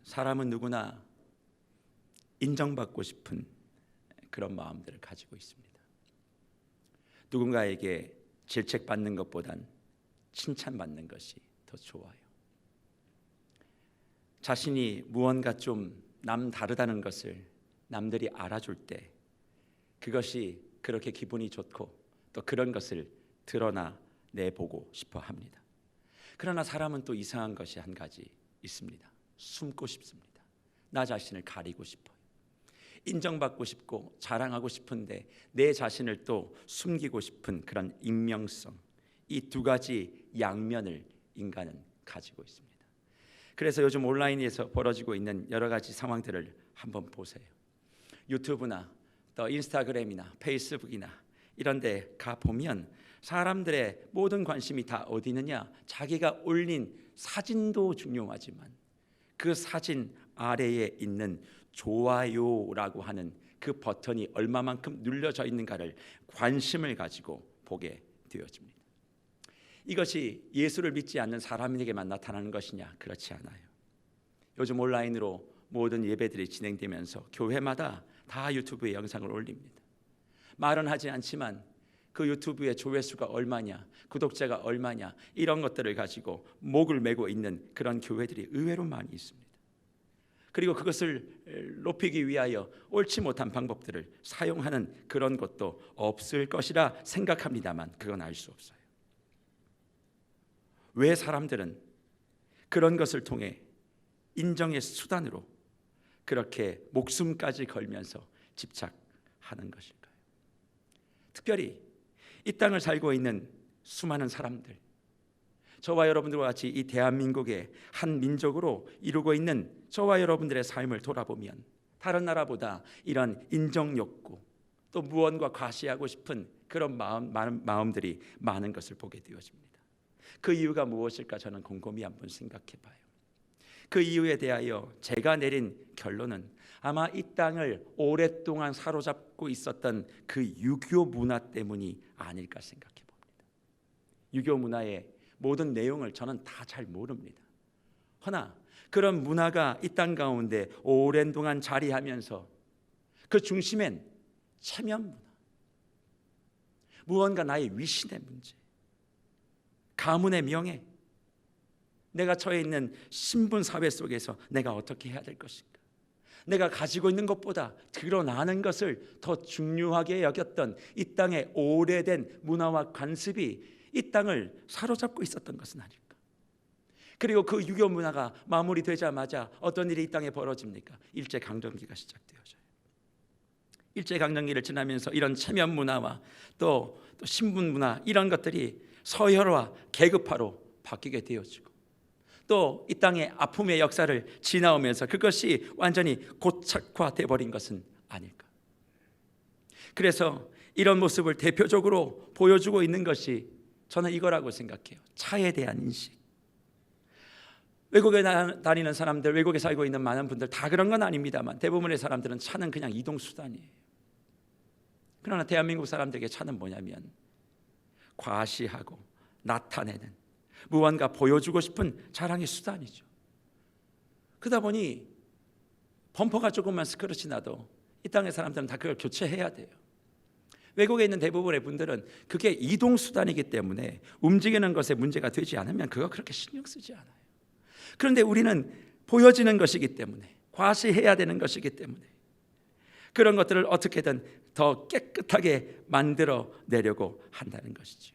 사람은 누구나 인정받고 싶은 그런 마음들을 가지고 있습니다. 누군가에게 질책받는 것보단 칭찬받는 것이 더 좋아요. 자신이 무언가 좀 남다르다는 것을 남들이 알아줄 때 그것이 그렇게 기분이 좋고 또 그런 것을 드러내보고 싶어 합니다. 그러나 사람은 또 이상한 것이 한 가지 있습니다. 숨고 싶습니다. 나 자신을 가리고 싶어요. 인정받고 싶고 자랑하고 싶은데 내 자신을 또 숨기고 싶은 그런 익명성, 이 두 가지 양면을 인간은 가지고 있습니다. 그래서 요즘 온라인에서 벌어지고 있는 여러 가지 상황들을 한번 보세요. 유튜브나 또 인스타그램이나 페이스북이나 이런 데 가보면 사람들의 모든 관심이 다 어디 있느냐, 자기가 올린 사진도 중요하지만 그 사진 아래에 있는 좋아요라고 하는 그 버튼이 얼마만큼 눌려져 있는가를 관심을 가지고 보게 되어집니다. 이것이 예수를 믿지 않는 사람에게만 나타나는 것이냐? 그렇지 않아요. 요즘 온라인으로 모든 예배들이 진행되면서 교회마다 다 유튜브에 영상을 올립니다. 말은 하지 않지만 그 유튜브의 조회수가 얼마냐, 구독자가 얼마냐, 이런 것들을 가지고 목을 메고 있는 그런 교회들이 의외로 많이 있습니다. 그리고 그것을 높이기 위하여 옳지 못한 방법들을 사용하는 그런 것도 없을 것이라 생각합니다만 그건 알 수 없어요. 왜 사람들은 그런 것을 통해 인정의 수단으로 그렇게 목숨까지 걸면서 집착하는 것일까요? 특별히 이 땅을 살고 있는 수많은 사람들, 저와 여러분들과 같이 이 대한민국의 한 민족으로 이루고 있는 저와 여러분들의 삶을 돌아보면 다른 나라보다 이런 인정 욕구, 또 무언가 과시하고 싶은 그런 마음들이 많은 것을 보게 되어집니다. 그 이유가 무엇일까 저는 곰곰이 한번 생각해 봐요. 그 이유에 대하여 제가 내린 결론은 아마 이 땅을 오랫동안 사로잡고 있었던 그 유교 문화 때문이 아닐까 생각해 봅니다. 유교 문화의 모든 내용을 저는 다 잘 모릅니다. 허나 그런 문화가 이 땅 가운데 오랜 동안 자리하면서 그 중심엔 체면 문화, 무언가 나의 위신의 문제, 가문의 명예, 내가 처해 있는 신분 사회 속에서 내가 어떻게 해야 될 것인가, 내가 가지고 있는 것보다 드러나는 것을 더 중요하게 여겼던 이 땅의 오래된 문화와 관습이 이 땅을 사로잡고 있었던 것은 아닐까. 그리고 그 유교 문화가 마무리되자마자 어떤 일이 이 땅에 벌어집니까? 일제강점기가 시작되어져요. 일제강점기를 지나면서 이런 체면 문화와 또 신분 문화, 이런 것들이 서열화, 계급화로 바뀌게 되어지고 또 이 땅의 아픔의 역사를 지나오면서 그것이 완전히 고착화돼 버린 것은 아닐까. 그래서 이런 모습을 대표적으로 보여주고 있는 것이 저는 이거라고 생각해요. 차에 대한 인식. 외국에 다니는 사람들, 외국에 살고 있는 많은 분들 다 그런 건 아닙니다만 대부분의 사람들은 차는 그냥 이동수단이에요. 그러나 대한민국 사람들에게 차는 뭐냐면 과시하고 나타내는, 무언가 보여주고 싶은 자랑의 수단이죠. 그러다 보니 범퍼가 조금만 스크래치 나도 이 땅의 사람들은 다 그걸 교체해야 돼요. 외국에 있는 대부분의 분들은 그게 이동수단이기 때문에 움직이는 것에 문제가 되지 않으면 그거 그렇게 신경 쓰지 않아요. 그런데 우리는 보여지는 것이기 때문에, 과시해야 되는 것이기 때문에 그런 것들을 어떻게든 더 깨끗하게 만들어 내려고 한다는 것이죠.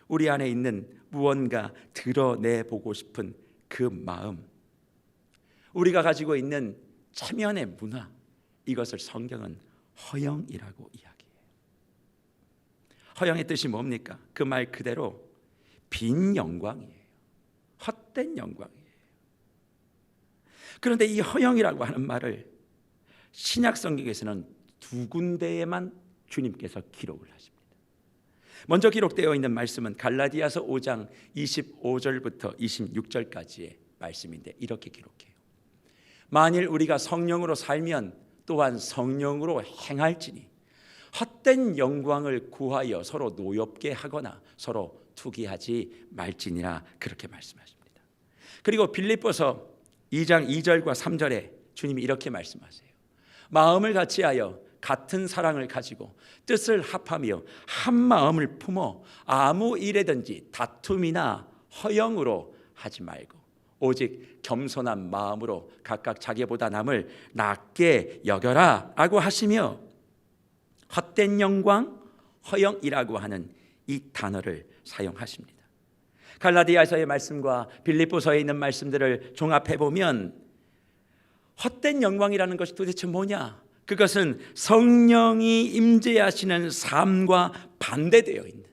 우리 안에 있는 무언가 드러내보고 싶은 그 마음, 우리가 가지고 있는 체면의 문화, 이것을 성경은 허영이라고 이야기해요. 허영의 뜻이 뭡니까? 그 말 그대로 빈 영광이에요. 헛된 영광이에요. 그런데 이 허영이라고 하는 말을 신약 성경에서는 두 군데에만 주님께서 기록을 하십니다. 먼저 기록되어 있는 말씀은 갈라디아서 5장 25절부터 26절까지의 말씀인데 이렇게 기록해요. 만일 우리가 성령으로 살면 또한 성령으로 행할지니 헛된 영광을 구하여 서로 노엽게 하거나 서로 투기하지 말지니라, 그렇게 말씀하십니다. 그리고 빌립보서 2장 2절과 3절에 주님이 이렇게 말씀하세요. 마음을 같이하여 같은 사랑을 가지고 뜻을 합하며 한 마음을 품어 아무 일에든지 다툼이나 허영으로 하지 말고 오직 겸손한 마음으로 각각 자기보다 남을 낮게 여겨라 라고 하시며 헛된 영광, 허영이라고 하는 이 단어를 사용하십니다. 갈라디아서의 말씀과 빌립보서에 있는 말씀들을 종합해 보면 헛된 영광이라는 것이 도대체 뭐냐? 그것은 성령이 임재하시는 삶과 반대되어 있는,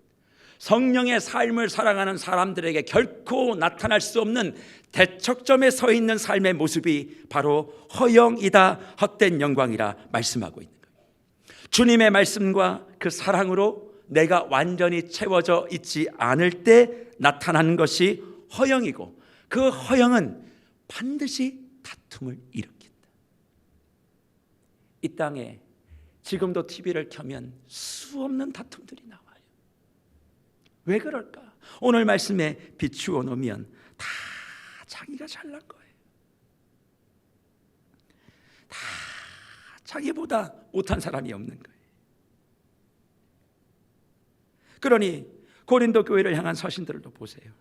성령의 삶을 살아가는 사람들에게 결코 나타날 수 없는 대척점에 서 있는 삶의 모습이 바로 허영이다, 헛된 영광이라 말씀하고 있는 거예요. 주님의 말씀과 그 사랑으로 내가 완전히 채워져 있지 않을 때 나타나는 것이 허영이고, 그 허영은 반드시 다툼을 일으킨다. 이 땅에 지금도 TV를 켜면 수없는 다툼들이 나와요. 왜 그럴까? 오늘 말씀에 비추어 놓으면 다 자기가 잘난 거예요. 다 자기보다 못한 사람이 없는 거예요. 그러니 고린도 교회를 향한 서신들도 보세요.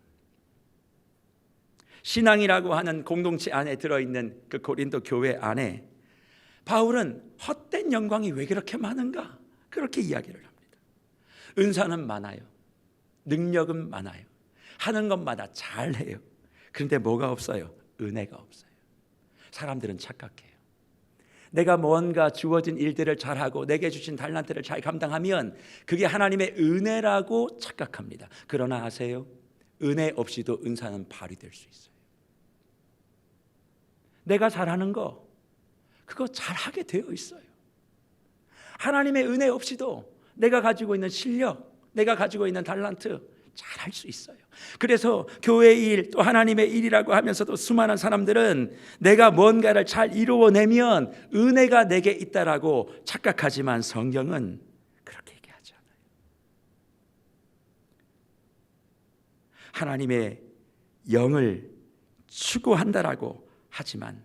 신앙이라고 하는 공동체 안에 들어있는 그 고린도 교회 안에 바울은 헛된 영광이 왜 그렇게 많은가? 그렇게 이야기를 합니다. 은사는 많아요. 능력은 많아요. 하는 것마다 잘해요. 그런데 뭐가 없어요? 은혜가 없어요. 사람들은 착각해요. 내가 뭔가 주어진 일들을 잘하고 내게 주신 달란트를 잘 감당하면 그게 하나님의 은혜라고 착각합니다. 그러나 아세요? 은혜 없이도 은사는 발휘될 수 있어요. 내가 잘하는 거 그거 잘하게 되어 있어요. 하나님의 은혜 없이도 내가 가지고 있는 실력, 내가 가지고 있는 달란트 잘할 수 있어요. 그래서 교회의 일, 또 하나님의 일이라고 하면서도 수많은 사람들은 내가 뭔가를 잘 이루어내면 은혜가 내게 있다라고 착각하지만 성경은 그렇게 얘기하지 않아요. 하나님의 영을 추구한다라고 하지만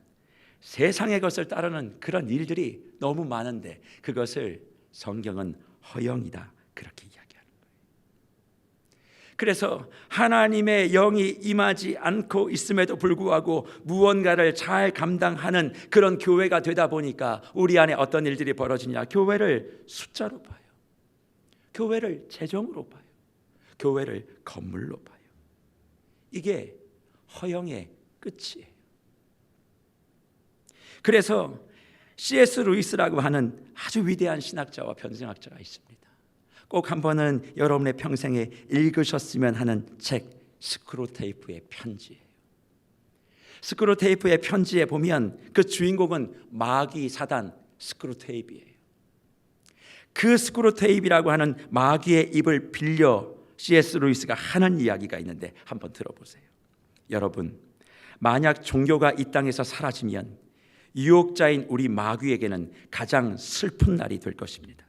세상의 것을 따르는 그런 일들이 너무 많은데 그것을 성경은 허영이다 그렇게 이야기하는 거예요. 그래서 하나님의 영이 임하지 않고 있음에도 불구하고 무언가를 잘 감당하는 그런 교회가 되다 보니까 우리 안에 어떤 일들이 벌어지냐? 교회를 숫자로 봐요. 교회를 재정으로 봐요. 교회를 건물로 봐요. 이게 허영의 끝이에요. 그래서 C.S. 루이스라고 하는 아주 위대한 신학자와 변증학자가 있습니다. 꼭 한 번은 여러분의 평생에 읽으셨으면 하는 책 스크루테이프의 편지예요. 스크루테이프의 편지에 보면 그 주인공은 마귀 사단 스크루테이프예요. 그 스크루테이프라고 하는 마귀의 입을 빌려 C.S. 루이스가 하는 이야기가 있는데 한번 들어보세요. 여러분, 만약 종교가 이 땅에서 사라지면 유혹자인 우리 마귀에게는 가장 슬픈 날이 될 것입니다.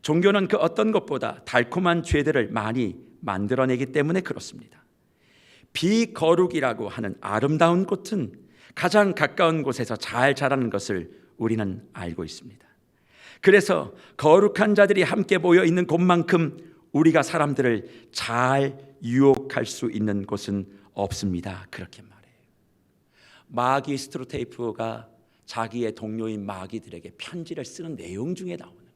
종교는 그 어떤 것보다 달콤한 죄들을 많이 만들어내기 때문에 그렇습니다. 비거룩이라고 하는 아름다운 꽃은 가장 가까운 곳에서 잘 자라는 것을 우리는 알고 있습니다. 그래서 거룩한 자들이 함께 모여 있는 곳만큼 우리가 사람들을 잘 유혹할 수 있는 곳은 없습니다. 그렇게 말해요. 마귀 스크루테이프가 자기의 동료인 마귀들에게 편지를 쓰는 내용 중에 나오는 거예요.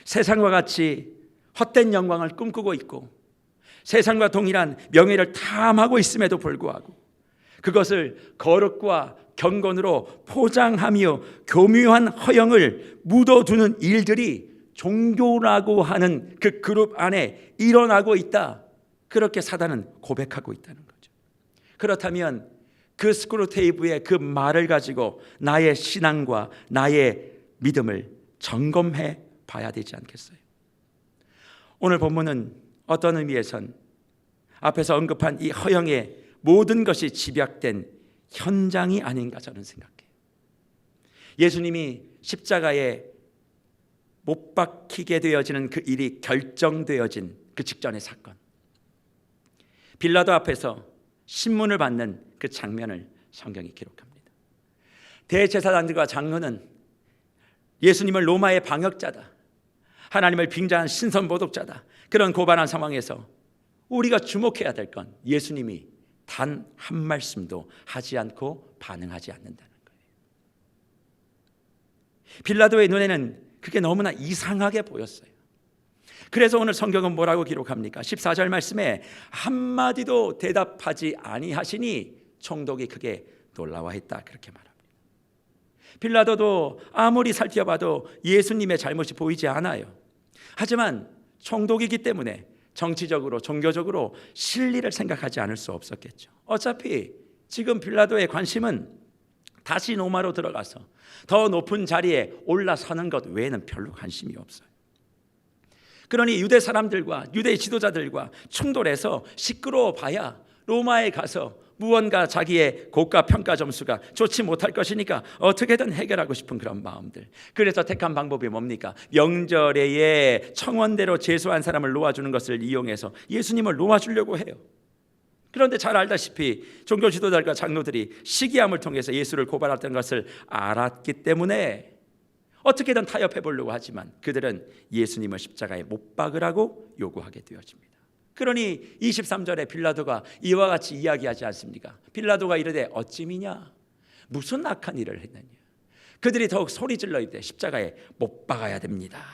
세상과 같이 헛된 영광을 꿈꾸고 있고 세상과 동일한 명예를 탐하고 있음에도 불구하고 그것을 거룩과 경건으로 포장하며 교묘한 허영을 묻어두는 일들이 종교라고 하는 그 그룹 안에 일어나고 있다. 그렇게 사단은 고백하고 있다는 거죠. 그렇다면 그 스크루테이프의 그 말을 가지고 나의 신앙과 나의 믿음을 점검해 봐야 되지 않겠어요? 오늘 본문은 어떤 의미에선 앞에서 언급한 이 허영의 모든 것이 집약된 현장이 아닌가 저는 생각해요. 예수님이 십자가에 못 박히게 되어지는 그 일이 결정되어진 그 직전의 사건, 빌라도 앞에서 신문을 받는 그 장면을 성경이 기록합니다. 대제사장들과 장로는 예수님을 로마의 방역자다, 하나님을 빙자한 신선모독자다, 그런 고발한 상황에서 우리가 주목해야 될 건 예수님이 단 한 말씀도 하지 않고 반응하지 않는다는 거예요. 빌라도의 눈에는 그게 너무나 이상하게 보였어요. 그래서 오늘 성경은 뭐라고 기록합니까? 14절 말씀에 한마디도 대답하지 아니하시니 총독이 크게 놀라워했다, 그렇게 말합니다. 빌라도도 아무리 살펴봐도 예수님의 잘못이 보이지 않아요. 하지만 총독이기 때문에 정치적으로 종교적으로 실리를 생각하지 않을 수 없었겠죠. 어차피 지금 빌라도의 관심은 다시 로마로 들어가서 더 높은 자리에 올라서는 것 외에는 별로 관심이 없어요. 그러니 유대 사람들과 유대 지도자들과 충돌해서 시끄러워 봐야 로마에 가서 무언가 자기의 고가 평가 점수가 좋지 못할 것이니까 어떻게든 해결하고 싶은 그런 마음들. 그래서 택한 방법이 뭡니까? 명절에 청원대로 제소한 사람을 놓아주는 것을 이용해서 예수님을 놓아주려고 해요. 그런데 잘 알다시피 종교 지도자들과 장로들이 시기함을 통해서 예수를 고발했던 것을 알았기 때문에 어떻게든 타협해 보려고 하지만 그들은 예수님을 십자가에 못 박으라고 요구하게 되어집니다. 그러니 23절에 빌라도가 이와 같이 이야기하지 않습니까? 빌라도가 이르되 어찌미냐? 무슨 악한 일을 했느냐? 그들이 더욱 소리질러 이르되 십자가에 못 박아야 됩니다.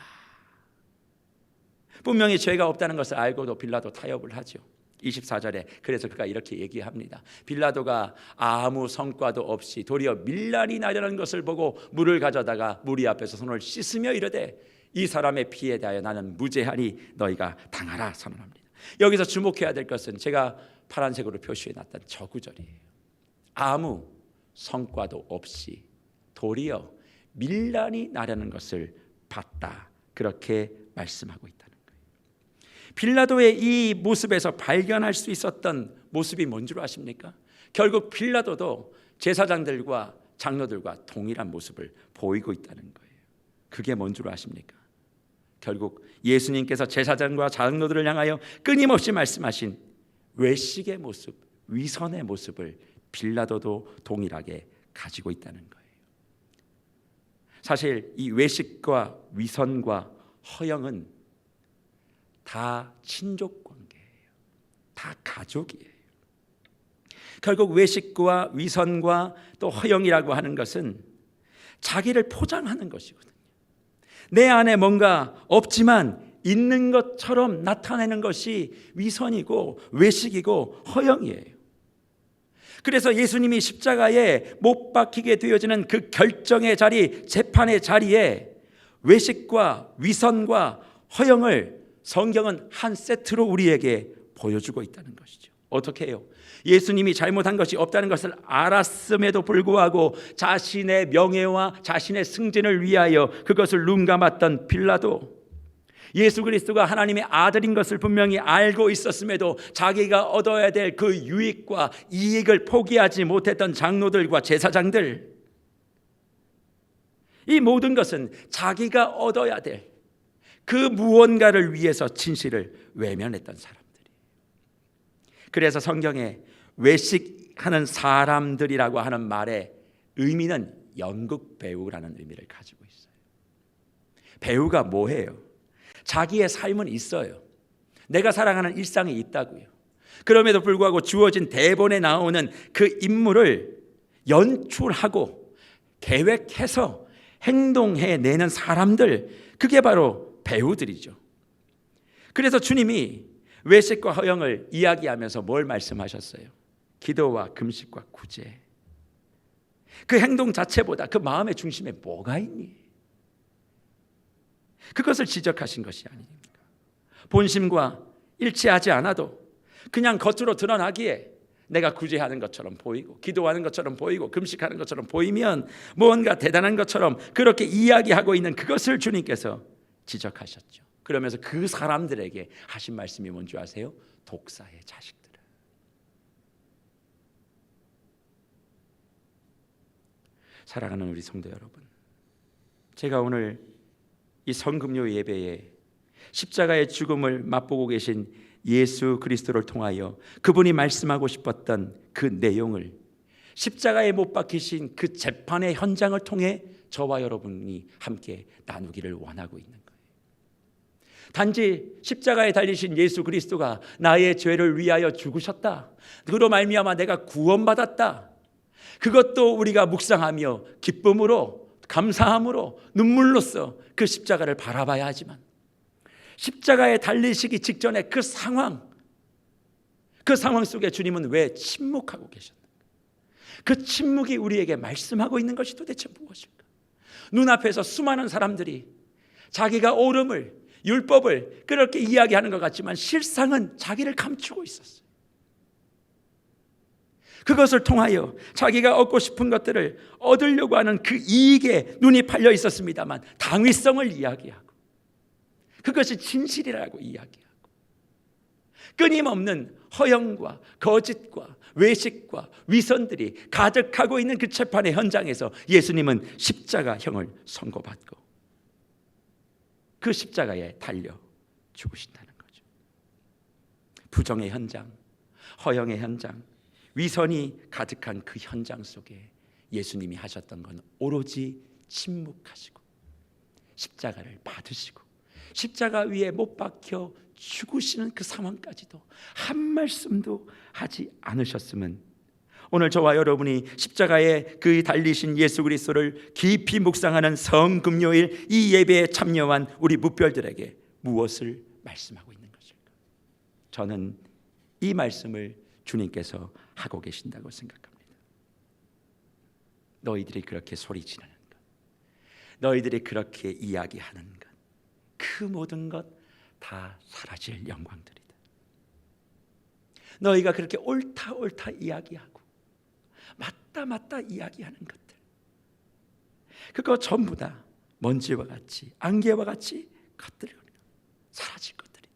분명히 죄가 없다는 것을 알고도 빌라도 타협을 하죠. 24절에 그래서 그가 이렇게 얘기합니다. 빌라도가 아무 성과도 없이 도리어 밀란이 나려는 것을 보고 물을 가져다가 무리 앞에서 손을 씻으며 이르되 이 사람의 피에 대하여 나는 무죄하니 너희가 당하라 선언합니다. 여기서 주목해야 될 것은 제가 파란색으로 표시해놨던 저 구절이에요. 아무 성과도 없이 도리어 밀란이 나려는 것을 봤다, 그렇게 말씀하고 있다는 거예요. 빌라도의 이 모습에서 발견할 수 있었던 모습이 뭔 줄 아십니까? 결국 빌라도도 제사장들과 장로들과 동일한 모습을 보이고 있다는 거예요. 그게 뭔 줄 아십니까? 결국 예수님께서 제사장과 장로들을 향하여 끊임없이 말씀하신 외식의 모습, 위선의 모습을 빌라도도 동일하게 가지고 있다는 거예요. 사실 이 외식과 위선과 허영은 다 친족 관계예요. 다 가족이에요. 결국 외식과 위선과 또 허영이라고 하는 것은 자기를 포장하는 것이거든요. 내 안에 뭔가 없지만 있는 것처럼 나타내는 것이 위선이고 외식이고 허영이에요. 그래서 예수님이 십자가에 못 박히게 되어지는 그 결정의 자리, 재판의 자리에 외식과 위선과 허영을 성경은 한 세트로 우리에게 보여주고 있다는 것이죠. 어떻게 해요? 예수님이 잘못한 것이 없다는 것을 알았음에도 불구하고 자신의 명예와 자신의 승진을 위하여 그것을 눈감았던 빌라도, 예수 그리스도가 하나님의 아들인 것을 분명히 알고 있었음에도 자기가 얻어야 될 그 유익과 이익을 포기하지 못했던 장로들과 제사장들, 이 모든 것은 자기가 얻어야 될 그 무언가를 위해서 진실을 외면했던 사람들이에요. 그래서 성경에 외식하는 사람들이라고 하는 말의 의미는 연극 배우라는 의미를 가지고 있어요. 배우가 뭐예요? 자기의 삶은 있어요. 내가 살아가는 일상이 있다고요. 그럼에도 불구하고 주어진 대본에 나오는 그 인물을 연출하고 계획해서 행동해내는 사람들, 그게 바로 배우들이죠. 그래서 주님이 외식과 허영을 이야기하면서 뭘 말씀하셨어요? 기도와 금식과 구제. 그 행동 자체보다 그 마음의 중심에 뭐가 있니? 그것을 지적하신 것이 아닙니까? 본심과 일치하지 않아도 그냥 겉으로 드러나기에 내가 구제하는 것처럼 보이고 기도하는 것처럼 보이고 금식하는 것처럼 보이면 무언가 대단한 것처럼 그렇게 이야기하고 있는 그것을 주님께서 지적하셨죠. 그러면서 그 사람들에게 하신 말씀이 뭔지 아세요? 독사의 자식들을. 사랑하는 우리 성도 여러분, 제가 오늘 이 성금요 예배에 십자가의 죽음을 맛보고 계신 예수 그리스도를 통하여 그분이 말씀하고 싶었던 그 내용을 십자가에 못 박히신 그 재판의 현장을 통해 저와 여러분이 함께 나누기를 원하고 있는 거예요. 단지 십자가에 달리신 예수 그리스도가 나의 죄를 위하여 죽으셨다, 그로 말미암아 내가 구원받았다, 그것도 우리가 묵상하며 기쁨으로, 감사함으로, 눈물로써 그 십자가를 바라봐야 하지만, 십자가에 달리시기 직전에 그 상황 속에 주님은 왜 침묵하고 계셨는가? 그 침묵이 우리에게 말씀하고 있는 것이 도대체 무엇일까? 눈앞에서 수많은 사람들이 자기가 옳음을, 율법을 그렇게 이야기하는 것 같지만 실상은 자기를 감추고 있었어요. 그것을 통하여 자기가 얻고 싶은 것들을 얻으려고 하는 그 이익에 눈이 팔려 있었습니다만, 당위성을 이야기하고 그것이 진실이라고 이야기하고 끊임없는 허영과 거짓과 외식과 위선들이 가득하고 있는 그 재판의 현장에서 예수님은 십자가형을 선고받고 그 십자가에 달려 죽으신다는 거죠. 부정의 현장, 허영의 현장, 위선이 가득한 그 현장 속에 예수님이 하셨던 건 오로지 침묵하시고 십자가를 받으시고 십자가 위에 못 박혀 죽으시는 그 상황까지도 한 말씀도 하지 않으셨으면, 오늘 저와 여러분이 십자가에 그 달리신 예수 그리스도를 깊이 묵상하는 성금요일 이 예배에 참여한 우리 무별들에게 무엇을 말씀하고 있는 것일까? 저는 이 말씀을 주님께서 하고 계신다고 생각합니다. 너희들이 그렇게 소리 지르는 것, 너희들이 그렇게 이야기하는 것, 그 모든 것 다 사라질 영광들이다. 너희가 그렇게 옳다 옳다 이야기하고 맞다 이야기하는 것들, 그거 전부 다 먼지와 같이, 안개와 같이 것들이 사라질 것들이다.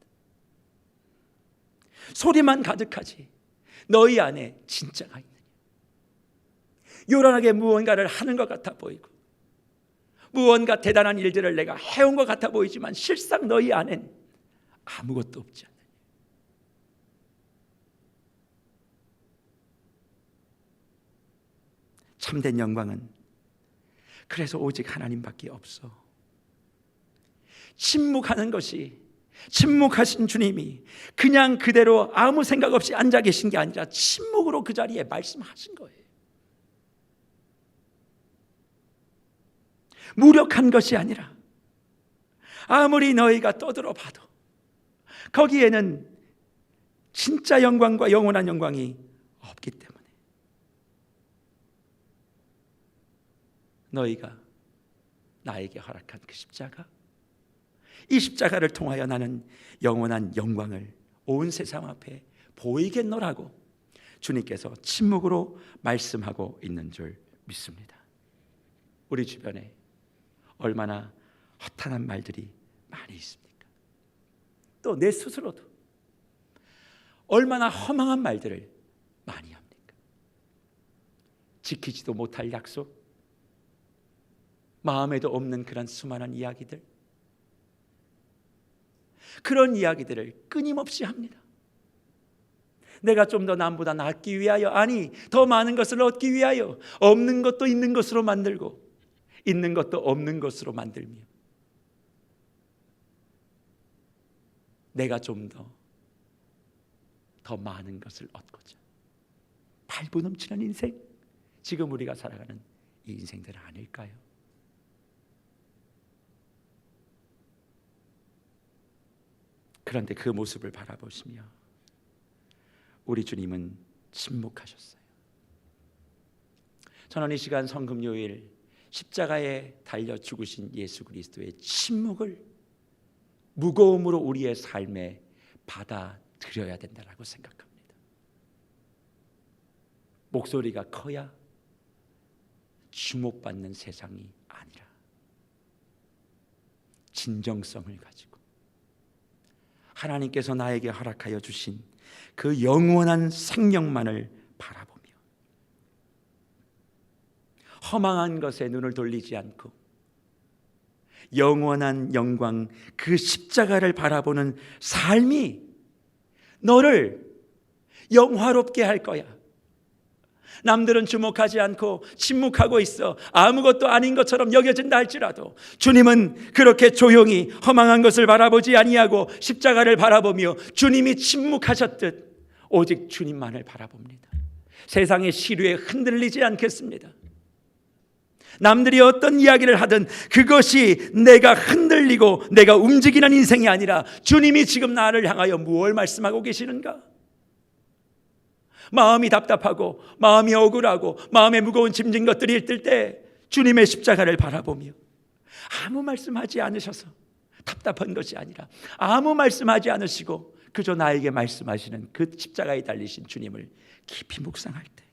소리만 가득하지 너희 안에 진짜가 있느냐? 요란하게 무언가를 하는 것 같아 보이고 무언가 대단한 일들을 내가 해온 것 같아 보이지만 실상 너희 안엔 아무것도 없지 않느냐? 참된 영광은 그래서 오직 하나님밖에 없어. 침묵하는 것이, 침묵하신 주님이 그냥 그대로 아무 생각 없이 앉아 계신 게 아니라 침묵으로 그 자리에 말씀하신 거예요. 무력한 것이 아니라 아무리 너희가 떠들어 봐도 거기에는 진짜 영광과 영원한 영광이 없기 때문에 너희가 나에게 허락한 그 십자가, 이 십자가를 통하여 나는 영원한 영광을 온 세상 앞에 보이겠노라고 주님께서 침묵으로 말씀하고 있는 줄 믿습니다. 우리 주변에 얼마나 허탄한 말들이 많이 있습니까? 또 내 스스로도 얼마나 허망한 말들을 많이 합니까? 지키지도 못할 약속, 마음에도 없는 그런 수많은 이야기들, 그런 이야기들을 끊임없이 합니다. 내가 좀 더 남보다 낫기 위하여, 아니 더 많은 것을 얻기 위하여 없는 것도 있는 것으로 만들고 있는 것도 없는 것으로 만들며 내가 좀 더 많은 것을 얻고자 발부 넘치는 인생, 지금 우리가 살아가는 이 인생들은 아닐까요? 그런데 그 모습을 바라보시며 우리 주님은 침묵하셨어요. 저는 이 시간 성금요일 십자가에 달려 죽으신 예수 그리스도의 침묵을 무거움으로 우리의 삶에 받아들여야 된다고 생각합니다. 목소리가 커야 주목받는 세상이 아니라 진정성을 가지고 하나님께서 나에게 허락하여 주신 그 영원한 생명만을 바라보며 허망한 것에 눈을 돌리지 않고 영원한 영광, 그 십자가를 바라보는 삶이 너를 영화롭게 할 거야. 남들은 주목하지 않고 침묵하고 있어 아무것도 아닌 것처럼 여겨진다 할지라도 주님은 그렇게 조용히 허망한 것을 바라보지 아니하고 십자가를 바라보며 주님이 침묵하셨듯 오직 주님만을 바라봅니다. 세상의 시류에 흔들리지 않겠습니다. 남들이 어떤 이야기를 하든 그것이 내가 흔들리고 내가 움직이는 인생이 아니라 주님이 지금 나를 향하여 무엇을 말씀하고 계시는가? 마음이 답답하고 마음이 억울하고 마음에 무거운 짐진 것들이 있을 때 주님의 십자가를 바라보며 아무 말씀하지 않으셔서 답답한 것이 아니라 아무 말씀하지 않으시고 그저 나에게 말씀하시는 그 십자가에 달리신 주님을 깊이 묵상할 때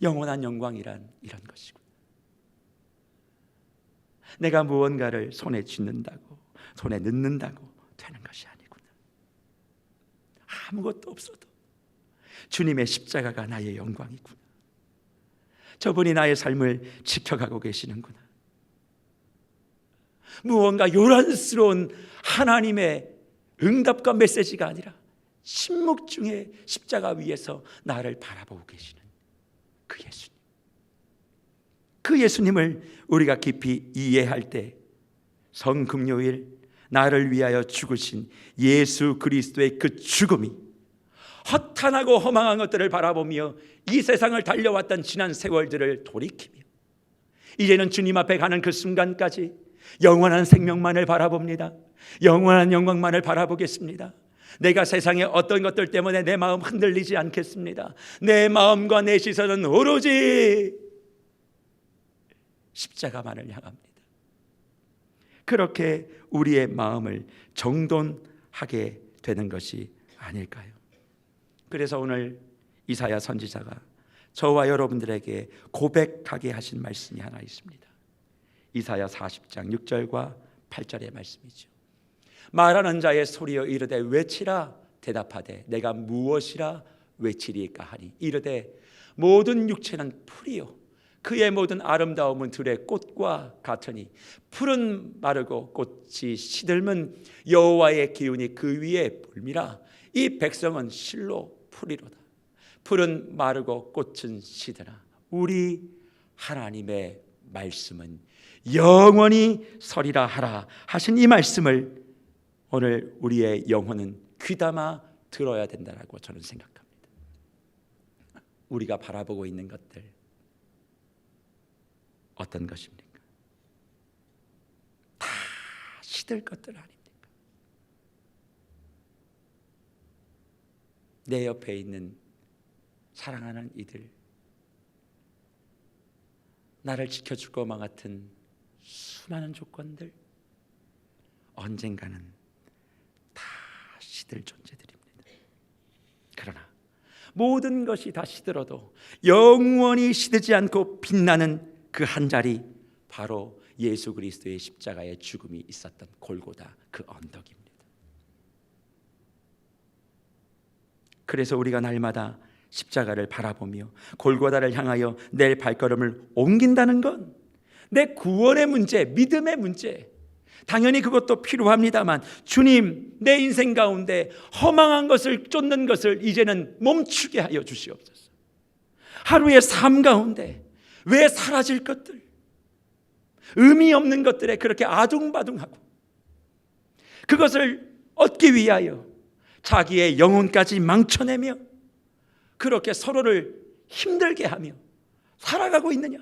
영원한 영광이란 이런 것이구나. 내가 무언가를 손에 쥐는다고 손에 넣는다고 되는 것이 아니구나. 아무것도 없어도 주님의 십자가가 나의 영광이구나. 저분이 나의 삶을 지켜가고 계시는구나. 무언가 요란스러운 하나님의 응답과 메시지가 아니라 침묵 중에 십자가 위에서 나를 바라보고 계시는 그 예수님, 그 예수님을 우리가 깊이 이해할 때 성금요일 나를 위하여 죽으신 예수 그리스도의 그 죽음이 허탄하고 허망한 것들을 바라보며 이 세상을 달려왔던 지난 세월들을 돌이키며 이제는 주님 앞에 가는 그 순간까지 영원한 생명만을 바라봅니다. 영원한 영광만을 바라보겠습니다. 내가 세상의 어떤 것들 때문에 내 마음 흔들리지 않겠습니다. 내 마음과 내 시선은 오로지 십자가만을 향합니다. 그렇게 우리의 마음을 정돈하게 되는 것이 아닐까요? 그래서 오늘 이사야 선지자가 저와 여러분들에게 고백하게 하신 말씀이 하나 있습니다. 이사야 40장 6절과 8절의 말씀이죠. 말하는 자의 소리여 이르되 외치라 대답하되 내가 무엇이라 외치리까 하니 이르되 모든 육체는 풀이요 그의 모든 아름다움은 들의 꽃과 같으니 풀은 마르고 꽃이 시들면 여호와의 기운이 그 위에 불미라. 이 백성은 실로 풀이로다. 풀은 마르고 꽃은 시드나 우리 하나님의 말씀은 영원히 서리라 하라 하신 이 말씀을 오늘 우리의 영혼은 귀담아 들어야 된다고 저는 생각합니다. 우리가 바라보고 있는 것들 어떤 것입니까? 다 시들 것들 아닙니까? 내 옆에 있는 사랑하는 이들, 나를 지켜줄 것만 같은 수많은 조건들, 언젠가는 다 시들 존재들입니다. 그러나 모든 것이 다 시들어도 영원히 시들지 않고 빛나는 그 한 자리, 바로 예수 그리스도의 십자가의 죽음이 있었던 골고다 그 언덕입니다. 그래서 우리가 날마다 십자가를 바라보며 골고다를 향하여 내 발걸음을 옮긴다는 건 내 구원의 문제, 믿음의 문제, 당연히 그것도 필요합니다만 주님, 내 인생 가운데 허망한 것을 쫓는 것을 이제는 멈추게 하여 주시옵소서. 하루의 삶 가운데 왜 사라질 것들, 의미 없는 것들에 그렇게 아둥바둥하고 그것을 얻기 위하여 자기의 영혼까지 망쳐내며 그렇게 서로를 힘들게 하며 살아가고 있느냐?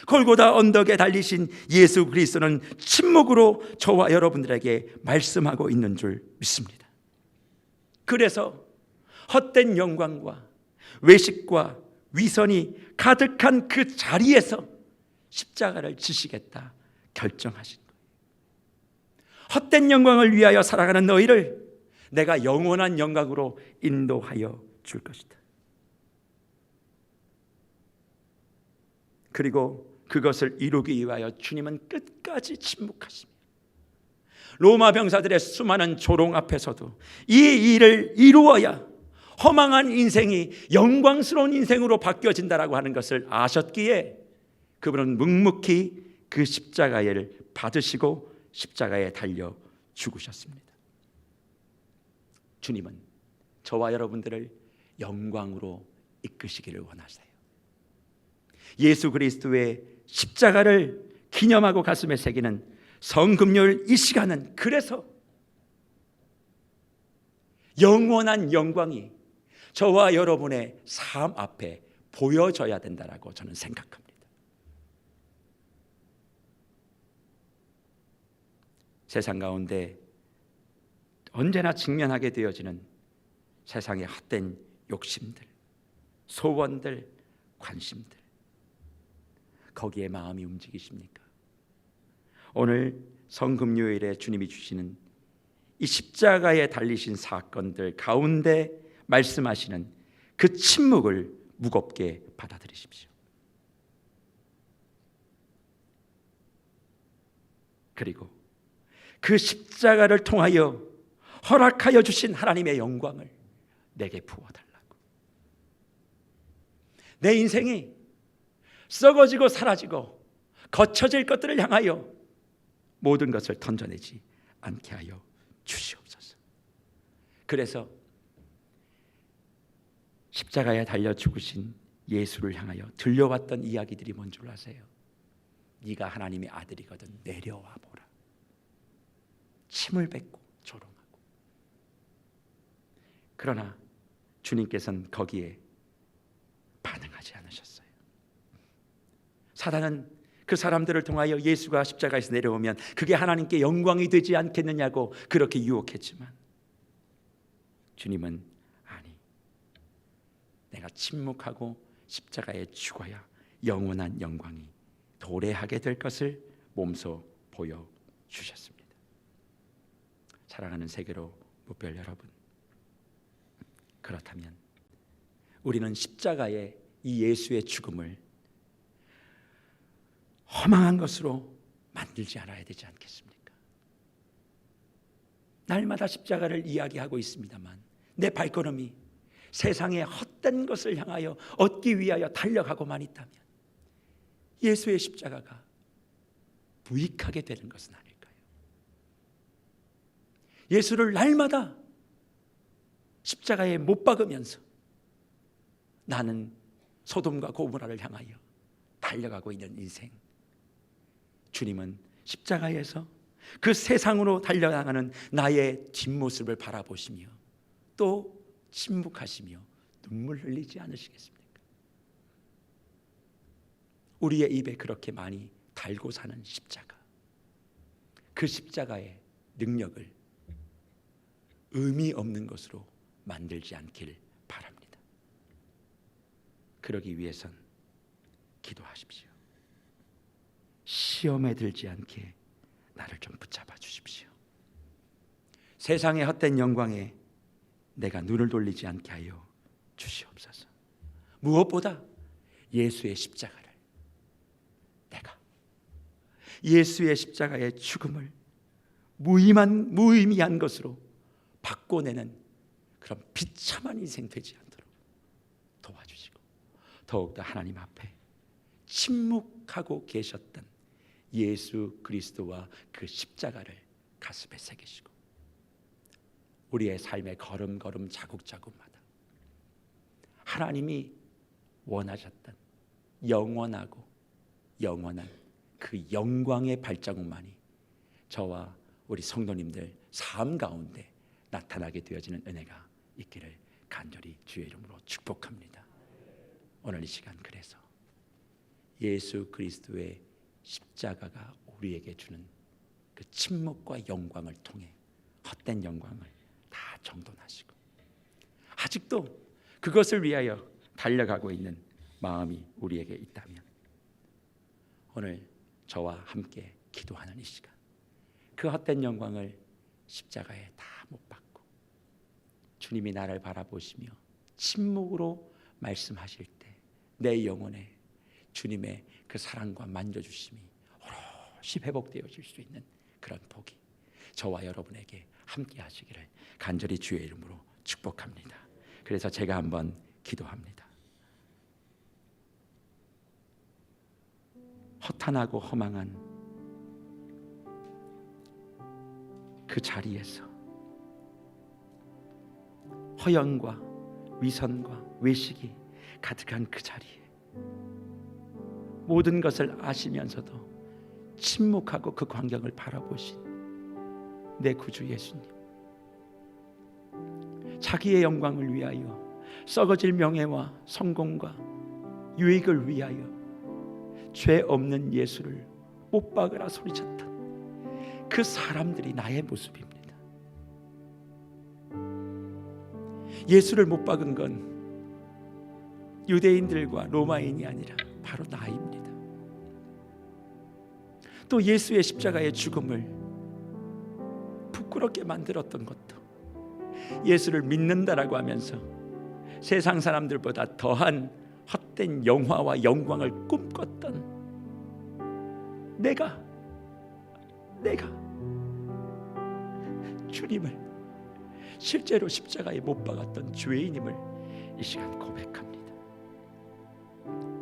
골고다 언덕에 달리신 예수 그리스도는 침묵으로 저와 여러분들에게 말씀하고 있는 줄 믿습니다. 그래서 헛된 영광과 외식과 위선이 가득한 그 자리에서 십자가를 지시겠다 결정하신 거예요. 헛된 영광을 위하여 살아가는 너희를 내가 영원한 영광으로 인도하여 줄 것이다. 그리고 그것을 이루기 위하여 주님은 끝까지 침묵하십니다. 로마 병사들의 수많은 조롱 앞에서도 이 일을 이루어야 허망한 인생이 영광스러운 인생으로 바뀌어진다라고 하는 것을 아셨기에 그분은 묵묵히 그 십자가를 받으시고 십자가에 달려 죽으셨습니다. 주님은 저와 여러분들을 영광으로 이끄시기를 원하세요. 예수 그리스도의 십자가를 기념하고 가슴에 새기는 성금요일 이 시간은 그래서 영원한 영광이 저와 여러분의 삶 앞에 보여져야 된다라고 저는 생각합니다. 세상 가운데 언제나 직면하게 되어지는 세상의 헛된 욕심들, 소원들, 관심들, 거기에 마음이 움직이십니까? 오늘 성금요일에 주님이 주시는 이 십자가에 달리신 사건들 가운데 말씀하시는 그 침묵을 무겁게 받아들이십시오. 그리고 그 십자가를 통하여 허락하여 주신 하나님의 영광을 내게 부어달라고. 내 인생이 썩어지고 사라지고 거쳐질 것들을 향하여 모든 것을 던져내지 않게 하여 주시옵소서. 그래서 십자가에 달려 죽으신 예수를 향하여 들려왔던 이야기들이 뭔 줄 아세요? 네가 하나님의 아들이거든 내려와 보라. 침을 뱉고 조롱하고. 그러나 주님께서는 거기에 반응하지 않으셨어요. 사단은 그 사람들을 통하여 예수가 십자가에서 내려오면 그게 하나님께 영광이 되지 않겠느냐고 그렇게 유혹했지만 주님은 아니, 내가 침묵하고 십자가에 죽어야 영원한 영광이 도래하게 될 것을 몸소 보여주셨습니다. 사랑하는 세계로 무별 여러분, 그렇다면 우리는 십자가의 이 예수의 죽음을 허망한 것으로 만들지 않아야 되지 않겠습니까? 날마다 십자가를 이야기하고 있습니다만 내 발걸음이 세상의 헛된 것을 향하여 얻기 위하여 달려가고만 있다면 예수의 십자가가 부익하게 되는 것은 아닐까요? 예수를 날마다 십자가에 못 박으면서 나는 소돔과 고모라를 향하여 달려가고 있는 인생, 주님은 십자가에서 그 세상으로 달려나가는 나의 뒷모습을 바라보시며 또 침묵하시며 눈물 흘리지 않으시겠습니까? 우리의 입에 그렇게 많이 달고 사는 십자가, 그 십자가의 능력을 의미 없는 것으로 만들지 않길 바랍니다. 그러기 위해선 기도하십시오. 시험에 들지 않게 나를 좀 붙잡아 주십시오. 세상의 헛된 영광에 내가 눈을 돌리지 않게 하여 주시옵소서. 무엇보다 예수의 십자가를, 내가 예수의 십자가의 죽음을 무의미한 것으로 바꿔내는 그런 비참한 인생 되지 않도록 도와주시고, 더욱더 하나님 앞에 침묵하고 계셨던 예수 그리스도와 그 십자가를 가슴에 새기시고 우리의 삶의 걸음걸음 자국자국마다 하나님이 원하셨던 영원하고 영원한 그 영광의 발자국만이 저와 우리 성도님들 삶 가운데 나타나게 되어지는 은혜가 있기를 간절히 주의 이름으로 축복합니다. 오늘 이 시간 그래서 예수 그리스도의 십자가가 우리에게 주는 그 침묵과 영광을 통해 헛된 영광을 다 정돈하시고 아직도 그것을 위하여 달려가고 있는 마음이 우리에게 있다면 오늘 저와 함께 기도하는 이 시간, 그 헛된 영광을 십자가에 다 못 박고 주님이 나를 바라보시며 침묵으로 말씀하실 때 내 영혼에 주님의 그 사랑과 만져주심이 오롯이 회복되어질 수 있는 그런 복이 저와 여러분에게 함께 하시기를 간절히 주의 이름으로 축복합니다. 그래서 제가 한번 기도합니다. 허탄하고 허망한 그 자리에서 허영과 위선과 외식이 가득한 그 자리에 모든 것을 아시면서도 침묵하고 그 광경을 바라보신 내 구주 예수님, 자기의 영광을 위하여 썩어질 명예와 성공과 유익을 위하여 죄 없는 예수를 못 박으라 소리쳤던 그 사람들이 나의 모습입니다. 예수를 못 박은 건 유대인들과 로마인이 아니라 바로 나입니다. 또 예수의 십자가의 죽음을 부끄럽게 만들었던 것도 예수를 믿는다라고 하면서 세상 사람들보다 더한 헛된 영화와 영광을 꿈꿨던 내가 주님을 실제로 십자가에 못 박았던 죄인임을 이 시간 고백합니다.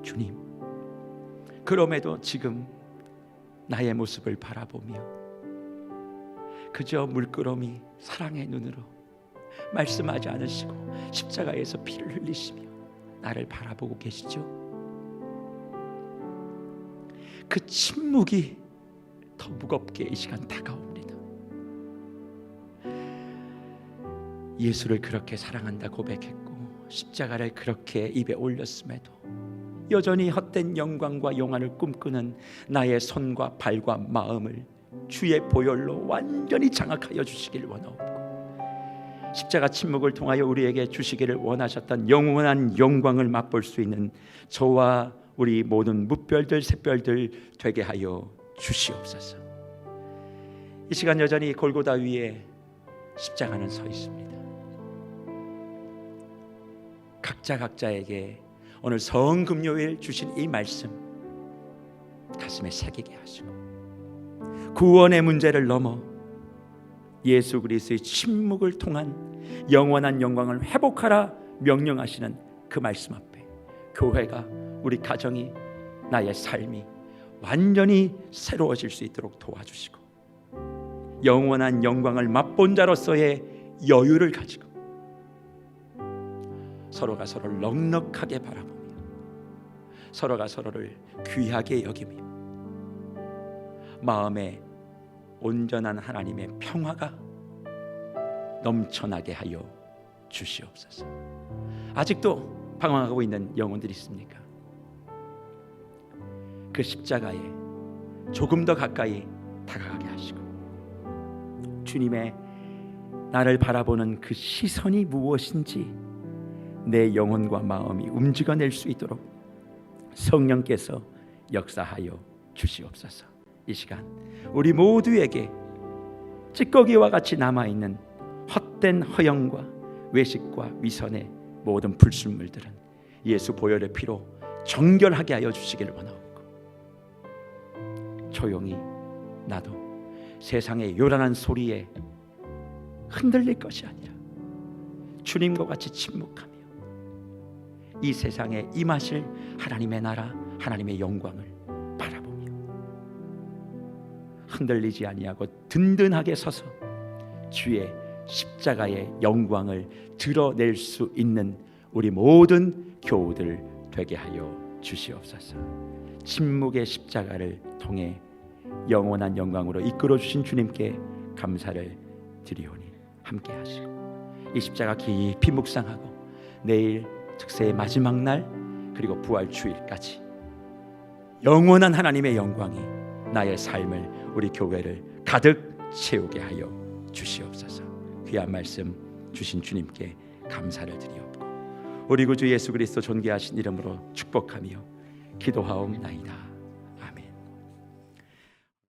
주님, 그럼에도 지금 나의 모습을 바라보며 그저 물끄러미 사랑의 눈으로 말씀하지 않으시고 십자가에서 피를 흘리시며 나를 바라보고 계시죠? 그 침묵이 더 무겁게 이 시간 다가옵니다. 예수를 그렇게 사랑한다 고백했고 십자가를 그렇게 입에 올렸음에도 여전히 헛된 영광과 영화를 꿈꾸는 나의 손과 발과 마음을 주의 보혈로 완전히 장악하여 주시기를 원하옵고, 십자가 침묵을 통하여 우리에게 주시기를 원하셨던 영원한 영광을 맛볼 수 있는 저와 우리 모든 무별들 샛별들 되게 하여 주시옵소서. 이 시간 여전히 골고다 위에 십자가는 서 있습니다. 각자에게 오늘 성금요일 주신 이 말씀 가슴에 새기게 하시고, 구원의 문제를 넘어 예수 그리스도의 침묵을 통한 영원한 영광을 회복하라 명령하시는 그 말씀 앞에 교회가, 우리 가정이, 나의 삶이 완전히 새로워질 수 있도록 도와주시고, 영원한 영광을 맛본 자로서의 여유를 가지고 서로가 서로를 넉넉하게 바라보며 서로가 서로를 귀하게 여기며 마음에 온전한 하나님의 평화가 넘쳐나게 하여 주시옵소서. 아직도 방황하고 있는 영혼들이 있습니까? 그 십자가에 조금 더 가까이 다가가게 하시고, 주님의 나를 바라보는 그 시선이 무엇인지 내 영혼과 마음이 움직여낼 수 있도록 성령께서 역사하여 주시옵소서. 이 시간 우리 모두에게 찌꺼기와 같이 남아있는 헛된 허영과 외식과 위선의 모든 불순물들은 예수 보혈의 피로 정결하게 하여 주시기를 원하옵고, 조용히 나도 세상의 요란한 소리에 흔들릴 것이 아니라 주님과 같이 침묵하며 이 세상에 임하실 하나님의 나라, 하나님의 영광을 바라보며 흔들리지 아니하고 든든하게 서서 주의 십자가의 영광을 드러낼 수 있는 우리 모든 교우들 되게 하여 주시옵소서. 침묵의 십자가를 통해 영원한 영광으로 이끌어 주신 주님께 감사를 드리오니 함께 하시고, 이 십자가 깊이 묵상하고 내일 특세의 마지막 날 그리고 부활 주일까지 영원한 하나님의 영광이 나의 삶을, 우리 교회를 가득 채우게 하여 주시옵소서. 귀한 말씀 주신 주님께 감사를 드리옵고, 우리 구주 예수 그리스도 존귀하신 이름으로 축복하며 기도하옵나이다.